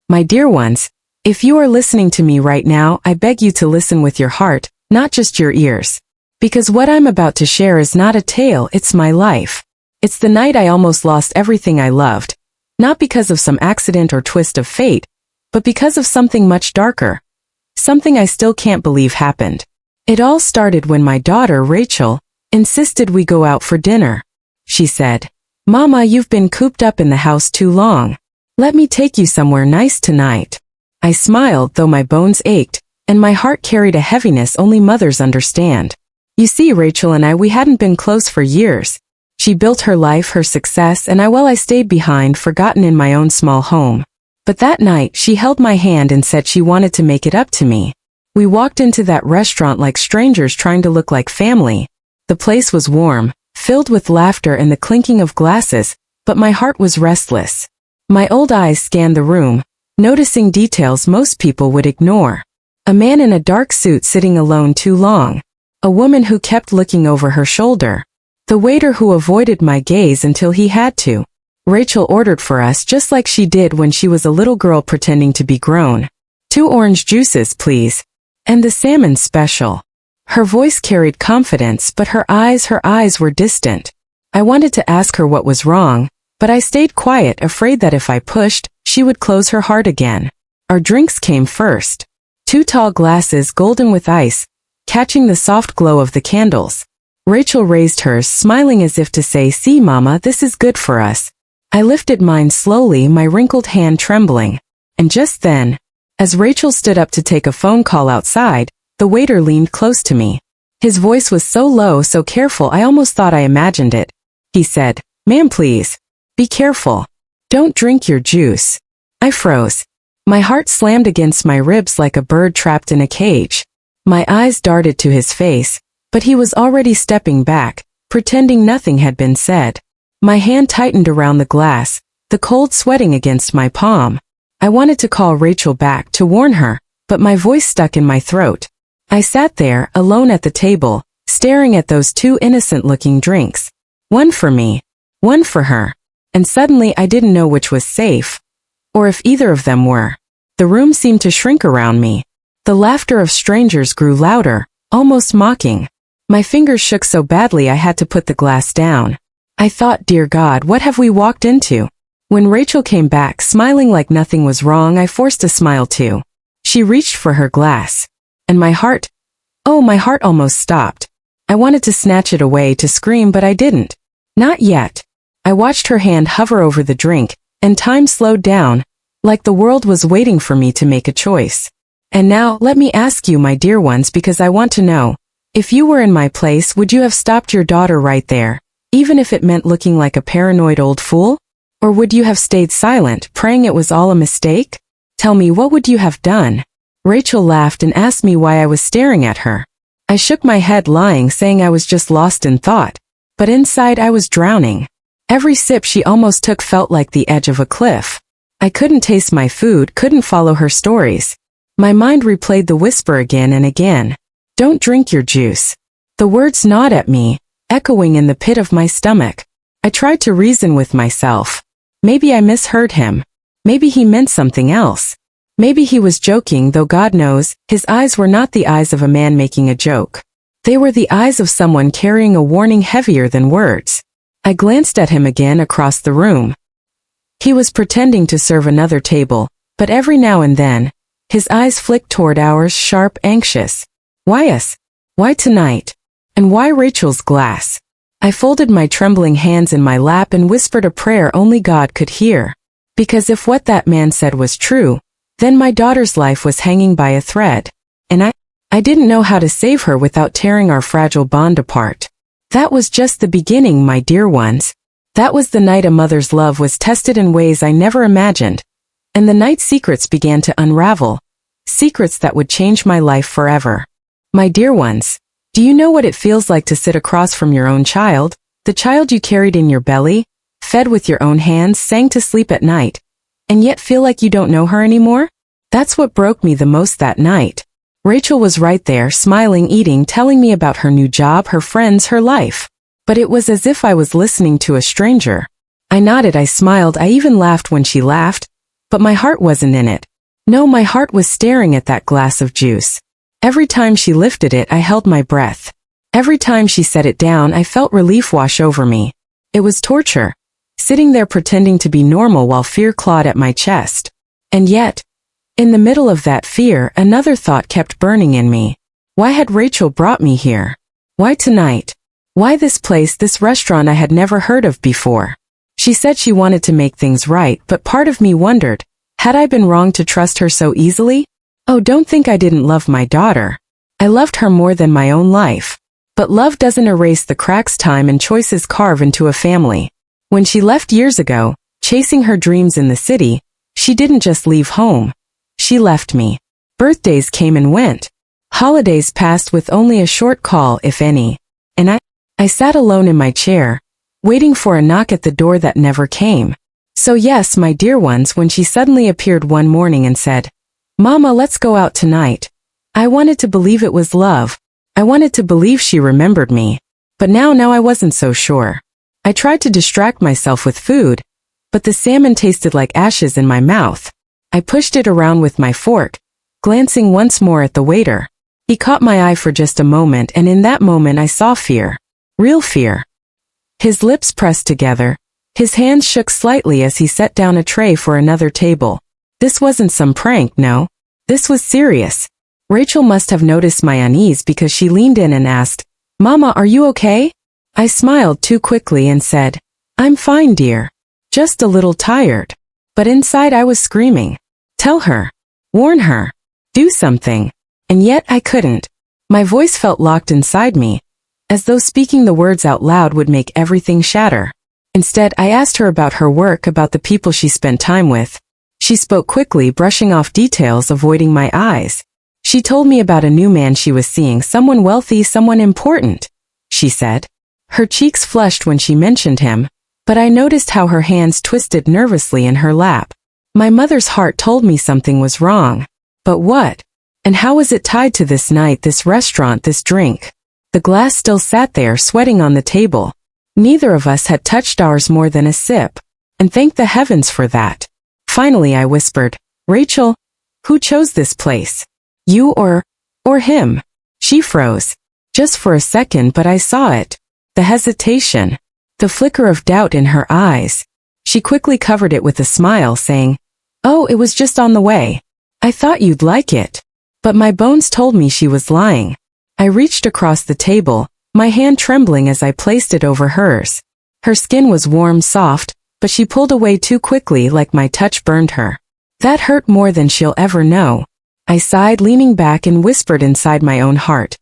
My dear ones, if you are listening to me right now, I beg you to listen with your heart, not just your ears. Because what I'm about to share is not a tale, it's my life. It's the night I almost lost everything I loved. Not because of some accident or twist of fate, but because of something much darker. Something I still can't believe happened. It all started when my daughter, Rachel, insisted we go out for dinner. She said, "Mama, you've been cooped up in the house too long. Let me take you somewhere nice tonight." I smiled, though my bones ached, and my heart carried a heaviness only mothers understand. You see, Rachel and we hadn't been close for years. She built her life, her success, and I stayed behind, forgotten in my own small home. But that night, she held my hand and said she wanted to make it up to me. We walked into that restaurant like strangers trying to look like family. The place was warm, filled with laughter and the clinking of glasses, but my heart was restless. My old eyes scanned the room, noticing details most people would ignore. A man in a dark suit sitting alone too long. A woman who kept looking over her shoulder. The waiter who avoided my gaze until he had to. Rachel ordered for us just like she did when she was a little girl pretending to be grown. 2 orange juices, please. And the salmon special. Her voice carried confidence, but her eyes were distant. I wanted to ask her what was wrong, but I stayed quiet, afraid that if I pushed, she would close her heart again. Our drinks came first. 2 tall glasses, golden with ice, catching the soft glow of the candles. Rachel raised hers, smiling as if to say, "See, Mama, this is good for us." I lifted mine slowly, my wrinkled hand trembling. And just then, as Rachel stood up to take a phone call outside, the waiter leaned close to me. His voice was so low, so careful, I almost thought I imagined it. He said, "Ma'am, please. Be careful. Don't drink your juice." I froze. My heart slammed against my ribs like a bird trapped in a cage. My eyes darted to his face, but he was already stepping back, pretending nothing had been said. My hand tightened around the glass, the cold sweating against my palm. I wanted to call Rachel back to warn her, but my voice stuck in my throat. I sat there, alone at the table, staring at those 2 innocent-looking drinks. One for me, one for her. And suddenly I didn't know which was safe, or if either of them were. The room seemed to shrink around me. The laughter of strangers grew louder, almost mocking. My fingers shook so badly I had to put the glass down. I thought, dear God, what have we walked into? When Rachel came back, smiling like nothing was wrong, I forced a smile too. She reached for her glass. And my heart almost stopped. I wanted to snatch it away, to scream, but I didn't. Not yet. I watched her hand hover over the drink, and time slowed down, like the world was waiting for me to make a choice. And now, let me ask you, my dear ones, because I want to know, if you were in my place, would you have stopped your daughter right there, even if it meant looking like a paranoid old fool? Or would you have stayed silent, praying it was all a mistake? Tell me, what would you have done? Rachel laughed and asked me why I was staring at her. I shook my head, lying, saying I was just lost in thought. But inside I was drowning. Every sip she almost took felt like the edge of a cliff. I couldn't taste my food, couldn't follow her stories. My mind replayed the whisper again and again. Don't drink your juice. The words gnawed at me, echoing in the pit of my stomach. I tried to reason with myself. Maybe I misheard him. Maybe he meant something else. Maybe he was joking, though God knows, his eyes were not the eyes of a man making a joke. They were the eyes of someone carrying a warning heavier than words. I glanced at him again across the room. He was pretending to serve another table, but every now and then, his eyes flicked toward ours, sharp, anxious. Why us? Why tonight? And why Rachel's glass? I folded my trembling hands in my lap and whispered a prayer only God could hear. Because if what that man said was true, then my daughter's life was hanging by a thread. And I didn't know how to save her without tearing our fragile bond apart. That was just the beginning, my dear ones. That was the night a mother's love was tested in ways I never imagined. And the night secrets began to unravel. Secrets that would change my life forever. My dear ones, do you know what it feels like to sit across from your own child, the child you carried in your belly, fed with your own hands, sang to sleep at night, and yet feel like you don't know her anymore? That's what broke me the most that night. Rachel was right there, smiling, eating, telling me about her new job, her friends, her life. But it was as if I was listening to a stranger. I nodded, I smiled, I even laughed when she laughed. But my heart wasn't in it. No, my heart was staring at that glass of juice. Every time she lifted it, I held my breath. Every time she set it down, I felt relief wash over me. It was torture, sitting there pretending to be normal while fear clawed at my chest. And yet, in the middle of that fear, another thought kept burning in me. Why had Rachel brought me here? Why tonight? Why this place, this restaurant I had never heard of before? She said she wanted to make things right, but part of me wondered, had I been wrong to trust her so easily? Oh, don't think I didn't love my daughter. I loved her more than my own life. But love doesn't erase the cracks time and choices carve into a family. When she left years ago, chasing her dreams in the city, she didn't just leave home. She left me. Birthdays came and went. Holidays passed with only a short call, if any. And I sat alone in my chair, waiting for a knock at the door that never came. So yes, my dear ones, when she suddenly appeared one morning and said, "Mama, let's go out tonight." I wanted to believe it was love. I wanted to believe she remembered me. But now I wasn't so sure. I tried to distract myself with food, but the salmon tasted like ashes in my mouth. I pushed it around with my fork, glancing once more at the waiter. He caught my eye for just a moment, and in that moment I saw fear. Real fear. His lips pressed together. His hands shook slightly as he set down a tray for another table. This wasn't some prank, no. This was serious. Rachel must have noticed my unease because she leaned in and asked, "Mama, are you okay?" I smiled too quickly and said, "I'm fine, dear. Just a little tired." But inside I was screaming. Tell her. Warn her. Do something. And yet I couldn't. My voice felt locked inside me, as though speaking the words out loud would make everything shatter. Instead, I asked her about her work, about the people she spent time with. She spoke quickly, brushing off details, avoiding my eyes. She told me about a new man she was seeing, someone wealthy, someone important, she said. Her cheeks flushed when she mentioned him, but I noticed how her hands twisted nervously in her lap. My mother's heart told me something was wrong. But what? And how was it tied to this night, this restaurant, this drink? The glass still sat there, sweating on the table. Neither of us had touched ours more than a sip, and thank the heavens for that. Finally I whispered, "Rachel, who chose this place? You or him?" She froze. Just for a second, but I saw it. The hesitation. The flicker of doubt in her eyes. She quickly covered it with a smile, saying, "Oh, it was just on the way. I thought you'd like it." But my bones told me she was lying. I reached across the table, my hand trembling as I placed it over hers. Her skin was warm, soft, but she pulled away too quickly, like my touch burned her. That hurt more than she'll ever know. I sighed, leaning back, and whispered inside my own heart,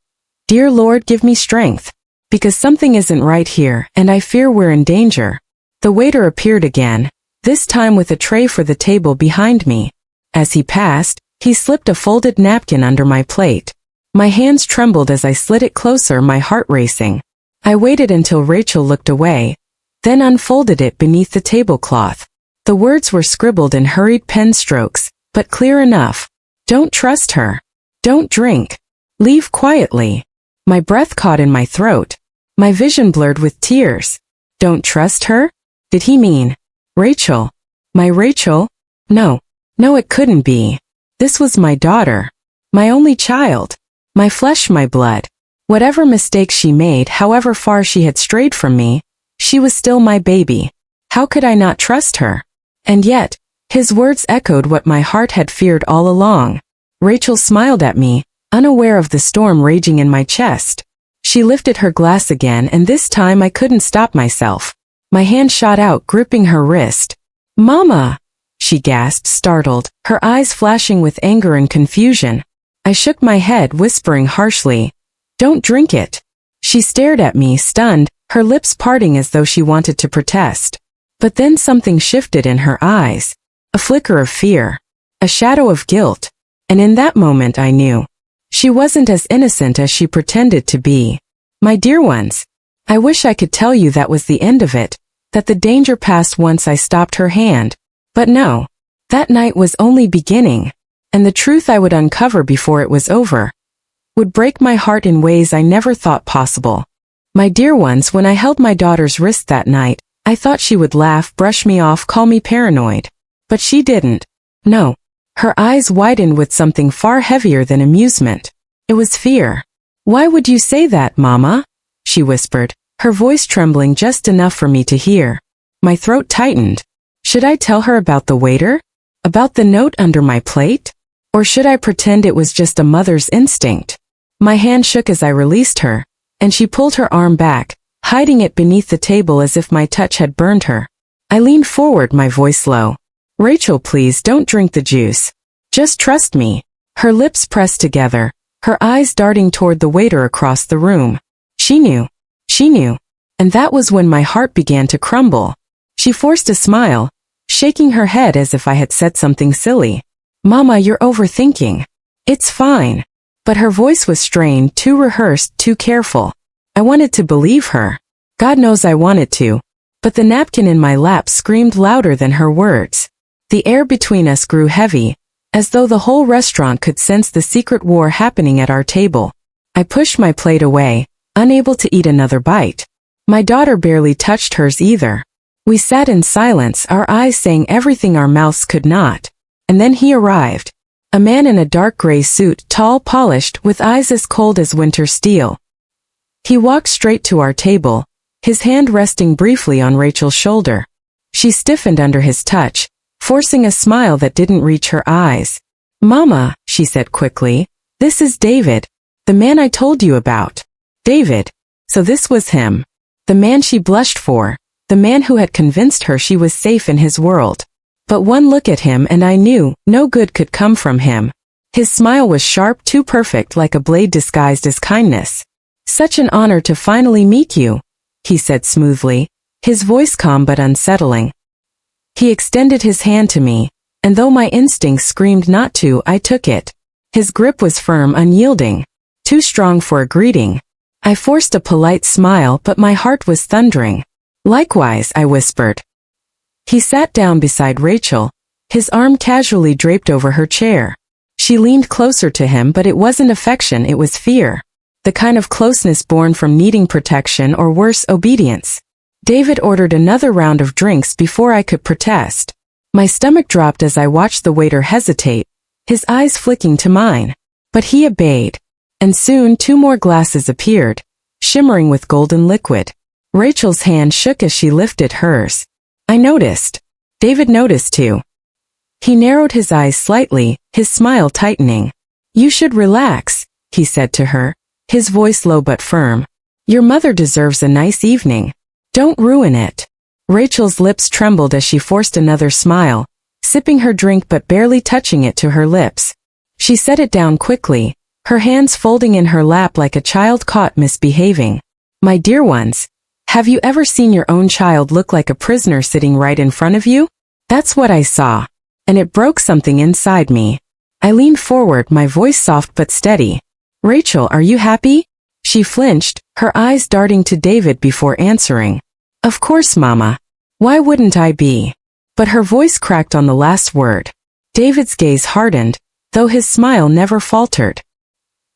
"Dear Lord, give me strength. Because something isn't right here, and I fear we're in danger." The waiter appeared again, this time with a tray for the table behind me. As he passed, he slipped a folded napkin under my plate. My hands trembled as I slid it closer, my heart racing. I waited until Rachel looked away, then unfolded it beneath the tablecloth. The words were scribbled in hurried pen strokes, but clear enough. Don't trust her. Don't drink. Leave quietly. My breath caught in my throat. My vision blurred with tears. Don't trust her? Did he mean Rachel? My Rachel? No, it couldn't be. This was my daughter. My only child. My flesh, my blood. Whatever mistakes she made, however far she had strayed from me, she was still my baby. How could I not trust her? And yet, his words echoed what my heart had feared all along. Rachel smiled at me, unaware of the storm raging in my chest. She lifted her glass again, and this time I couldn't stop myself. My hand shot out, gripping her wrist. "Mama!" she gasped, startled, her eyes flashing with anger and confusion. I shook my head, whispering harshly, "Don't drink it." She stared at me, stunned, her lips parting as though she wanted to protest. But then something shifted in her eyes. A flicker of fear. A shadow of guilt. And in that moment I knew. She wasn't as innocent as she pretended to be. My dear ones, I wish I could tell you that was the end of it, that the danger passed once I stopped her hand. But no. That night was only beginning. And the truth I would uncover before it was over would break my heart in ways I never thought possible. My dear ones, when I held my daughter's wrist that night, I thought she would laugh, brush me off, call me paranoid. But she didn't. No. Her eyes widened with something far heavier than amusement. It was fear. Why would you say that, Mama? She whispered, her voice trembling just enough for me to hear. My throat tightened. Should I tell her about the waiter? About the note under my plate? Or should I pretend it was just a mother's instinct? My hand shook as I released her, and she pulled her arm back, hiding it beneath the table as if my touch had burned her. I leaned forward, my voice low. Rachel, please don't drink the juice. Just trust me. Her lips pressed together, her eyes darting toward the waiter across the room. She knew. She knew. And that was when my heart began to crumble. She forced a smile, shaking her head as if I had said something silly. Mama, you're overthinking. It's fine. But her voice was strained, too rehearsed, too careful. I wanted to believe her. God knows I wanted to. But the napkin in my lap screamed louder than her words. The air between us grew heavy, as though the whole restaurant could sense the secret war happening at our table. I pushed my plate away, unable to eat another bite. My daughter barely touched hers either. We sat in silence, our eyes saying everything our mouths could not. And then he arrived. A man in a dark gray suit, tall, polished, with eyes as cold as winter steel. He walked straight to our table, his hand resting briefly on Rachel's shoulder. She stiffened under his touch, forcing a smile that didn't reach her eyes. Mama, she said quickly, this is David, the man I told you about. David. So this was him. The man she blushed for, the man who had convinced her she was safe in his world. But one look at him and I knew no good could come from him. His smile was sharp, too perfect, like a blade disguised as kindness. Such an honor to finally meet you, he said smoothly, his voice calm but unsettling. He extended his hand to me, and though my instincts screamed not to, I took it. His grip was firm, unyielding, too strong for a greeting. I forced a polite smile, but my heart was thundering. Likewise, I whispered. He sat down beside Rachel, his arm casually draped over her chair. She leaned closer to him, but it wasn't affection, it was fear. The kind of closeness born from needing protection or worse, obedience. David ordered another round of drinks before I could protest. My stomach dropped as I watched the waiter hesitate, his eyes flicking to mine. But he obeyed. And soon 2 more glasses appeared, shimmering with golden liquid. Rachel's hand shook as she lifted hers. I noticed. David noticed too. He narrowed his eyes slightly, his smile tightening. You should relax, he said to her, his voice low but firm. Your mother deserves a nice evening. Don't ruin it. Rachel's lips trembled as she forced another smile, sipping her drink but barely touching it to her lips. She set it down quickly, her hands folding in her lap like a child caught misbehaving. My dear ones, have you ever seen your own child look like a prisoner sitting right in front of you? That's what I saw. And it broke something inside me. I leaned forward, my voice soft but steady. Rachel, are you happy? She flinched, her eyes darting to David before answering. Of course, Mama. Why wouldn't I be? But her voice cracked on the last word. David's gaze hardened, though his smile never faltered.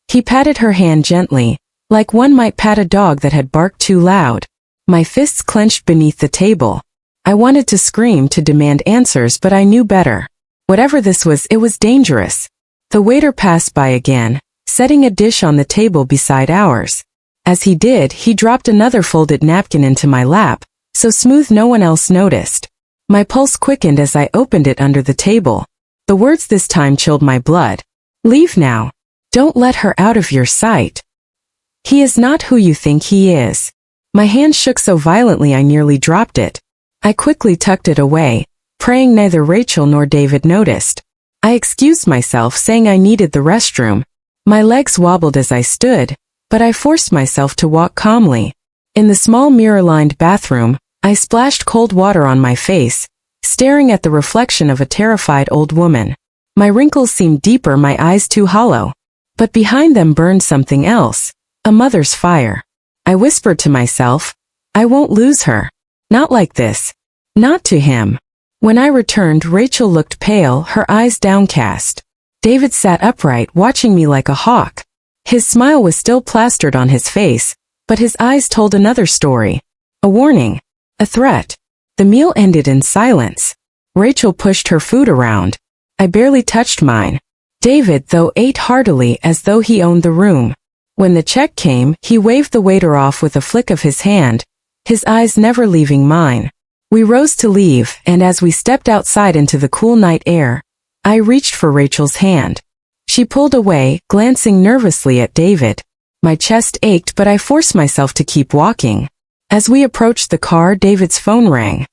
He patted her hand gently, like one might pat a dog that had barked too loud. My fists clenched beneath the table. I wanted to scream, to demand answers, but I knew better. Whatever this was, it was dangerous. The waiter passed by again, setting a dish on the table beside ours. As he did, he dropped another folded napkin into my lap, so smooth no one else noticed. My pulse quickened as I opened it under the table. The words this time chilled my blood. Leave now. Don't let her out of your sight. He is not who you think he is. My hand shook so violently I nearly dropped it. I quickly tucked it away, praying neither Rachel nor David noticed. I excused myself, saying I needed the restroom. My legs wobbled as I stood, but I forced myself to walk calmly. In the small mirror-lined bathroom, I splashed cold water on my face, staring at the reflection of a terrified old woman. My wrinkles seemed deeper, my eyes too hollow. But behind them burned something else, a mother's fire. I whispered to myself, I won't lose her. Not like this. Not to him. When I returned, Rachel looked pale, her eyes downcast. David sat upright, watching me like a hawk. His smile was still plastered on his face, but his eyes told another story. A warning. A threat. The meal ended in silence. Rachel pushed her food around. I barely touched mine. David, though, ate heartily as though he owned the room. When the check came, he waved the waiter off with a flick of his hand, his eyes never leaving mine. We rose to leave, and as we stepped outside into the cool night air, I reached for Rachel's hand. She pulled away, glancing nervously at David. My chest ached, but I forced myself to keep walking. As we approached the car, David's phone rang.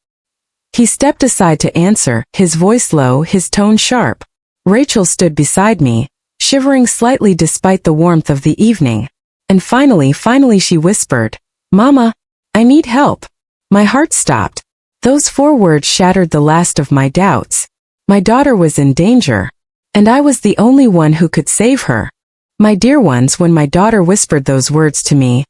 He stepped aside to answer, his voice low, his tone sharp. Rachel stood beside me, shivering slightly despite the warmth of the evening. And finally she whispered, "Mama, I need help." My heart stopped. Those 4 words shattered the last of my doubts. My daughter was in danger, and I was the only one who could save her. My dear ones, when my daughter whispered those words to me,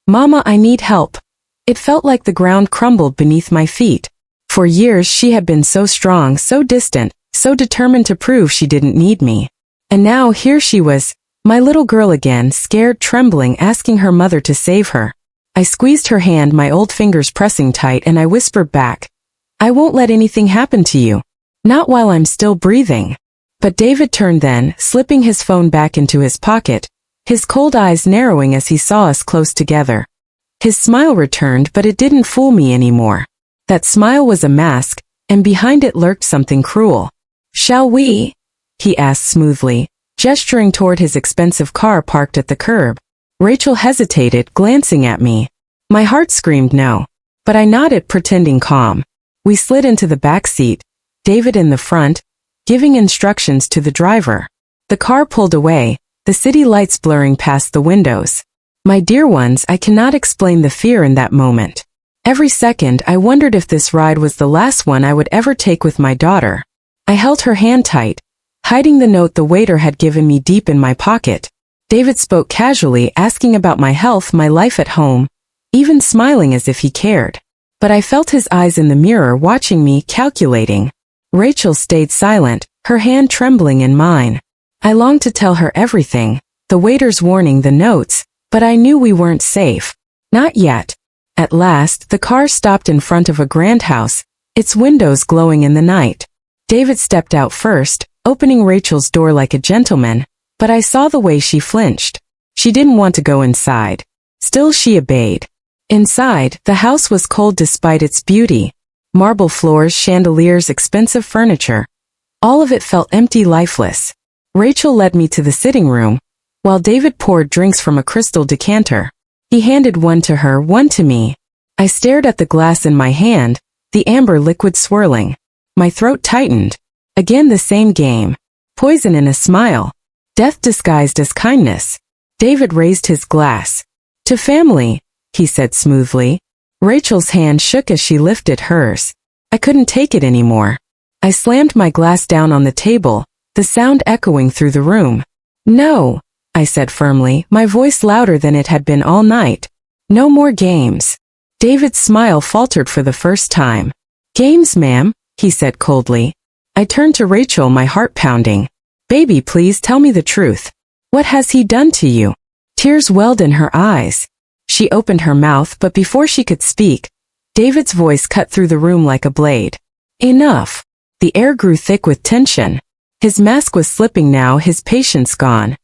"Mama, I need help," it felt like the ground crumbled beneath my feet. For years she had been so strong, so distant, so determined to prove she didn't need me. And now here she was, my little girl again, scared, trembling, asking her mother to save her. I squeezed her hand, my old fingers pressing tight, and I whispered back, "I won't let anything happen to you. Not while I'm still breathing." But David turned then, slipping his phone back into his pocket, his cold eyes narrowing as he saw us close together. His smile returned, but it didn't fool me anymore. That smile was a mask, and behind it lurked something cruel. "Shall we?" he asked smoothly, gesturing toward his expensive car parked at the curb. Rachel hesitated, glancing at me. My heart screamed no, but I nodded, pretending calm. We slid into the back seat, David in the front, giving instructions to the driver. The car pulled away, the city lights blurring past the windows. My dear ones, I cannot explain the fear in that moment. Every second I wondered if this ride was the last one I would ever take with my daughter. I held her hand tight, hiding the note the waiter had given me deep in my pocket. David spoke casually, asking about my health, my life at home, even smiling as if he cared. But I felt his eyes in the mirror watching me, calculating. Rachel stayed silent, her hand trembling in mine. I longed to tell her everything, the waiter's warning, the notes, but I knew we weren't safe. Not yet. At last, the car stopped in front of a grand house, its windows glowing in the night. David stepped out first, opening Rachel's door like a gentleman, but I saw the way she flinched. She didn't want to go inside. Still she obeyed. Inside, the house was cold despite its beauty. Marble floors, chandeliers, expensive furniture. All of it felt empty, lifeless. Rachel led me to the sitting room, while David poured drinks from a crystal decanter. He handed one to her, one to me. I stared at the glass in my hand, the amber liquid swirling. My throat tightened. Again the same game. Poison in a smile. Death disguised as kindness. David raised his glass. "To family," he said smoothly. Rachel's hand shook as she lifted hers. I couldn't take it anymore. I slammed my glass down on the table, the sound echoing through the room. "No," I said firmly, my voice louder than it had been all night. "No more games." David's smile faltered for the first time. "Games, ma'am," he said coldly. I turned to Rachel, my heart pounding. "Baby, please tell me the truth. What has he done to you?" Tears welled in her eyes. She opened her mouth, but before she could speak, David's voice cut through the room like a blade. "Enough." The air grew thick with tension. His mask was slipping now, his patience gone.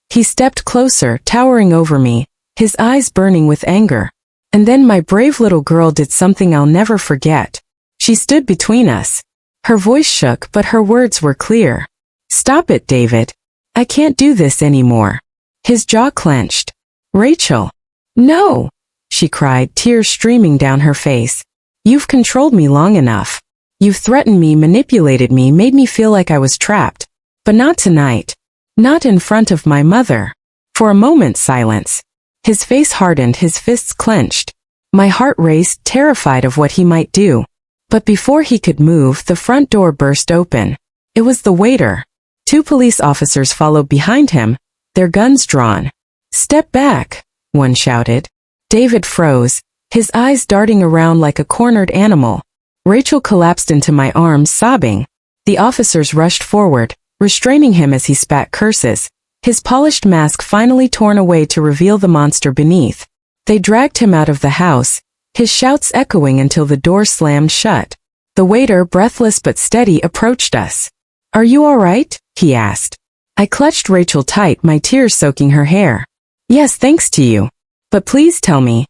He stepped closer, towering over me, his eyes burning with anger. And then my brave little girl did something I'll never forget. She stood between us. Her voice shook, but her words were clear. "Stop it, David. I can't do this anymore." His jaw clenched. "Rachel." "No," she cried, tears streaming down her face. "You've controlled me long enough. You've threatened me, manipulated me, made me feel like I was trapped. But not tonight. Not in front of my mother." For a moment, silence. His face hardened, his fists clenched. My heart raced, terrified of what he might do. But before he could move, the front door burst open. It was the waiter. 2 police officers followed behind him, their guns drawn. "Step back," one shouted. David froze, his eyes darting around like a cornered animal. Rachel collapsed into my arms, sobbing. The officers rushed forward, restraining him as he spat curses, his polished mask finally torn away to reveal the monster beneath. They dragged him out of the house, his shouts echoing until the door slammed shut. The waiter, breathless but steady, approached us. Are you all right? He asked. I clutched Rachel tight, my tears soaking her hair. Yes, thanks to you. But please tell me,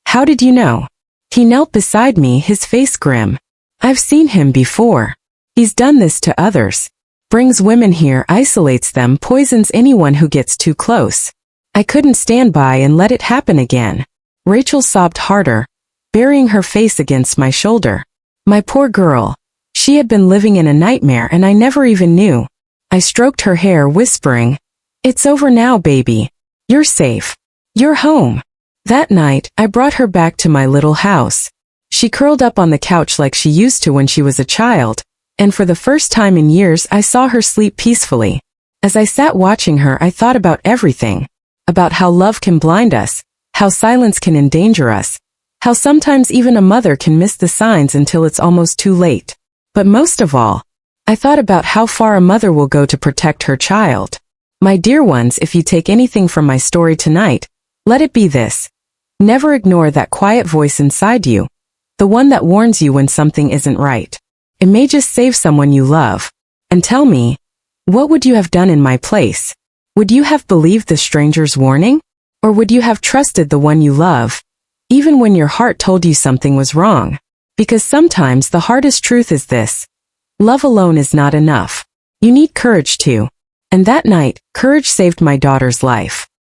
how did you know? He knelt beside me, his face grim. I've seen him before. He's done this to others. Brings women here, isolates them, poisons anyone who gets too close. I couldn't stand by and let it happen again. Rachel sobbed harder, burying her face against my shoulder. My poor girl. She had been living in a nightmare and I never even knew. I stroked her hair, whispering, "It's over now, baby. You're safe. You're home." That night, I brought her back to my little house. She curled up on the couch like she used to when she was a child, and for the first time in years I saw her sleep peacefully. As I sat watching her, I thought about everything. About how love can blind us, how silence can endanger us, how sometimes even a mother can miss the signs until it's almost too late. But most of all, I thought about how far a mother will go to protect her child. My dear ones, if you take anything from my story tonight, let it be this. Never ignore that quiet voice inside you, the one that warns you when something isn't right. It may just save someone you love. And tell me, what would you have done in my place? Would you have believed the stranger's warning? Or would you have trusted the one you love, even when your heart told you something was wrong? Because sometimes the hardest truth is this. Love alone is not enough. You need courage too. And that night, courage saved my daughter's life.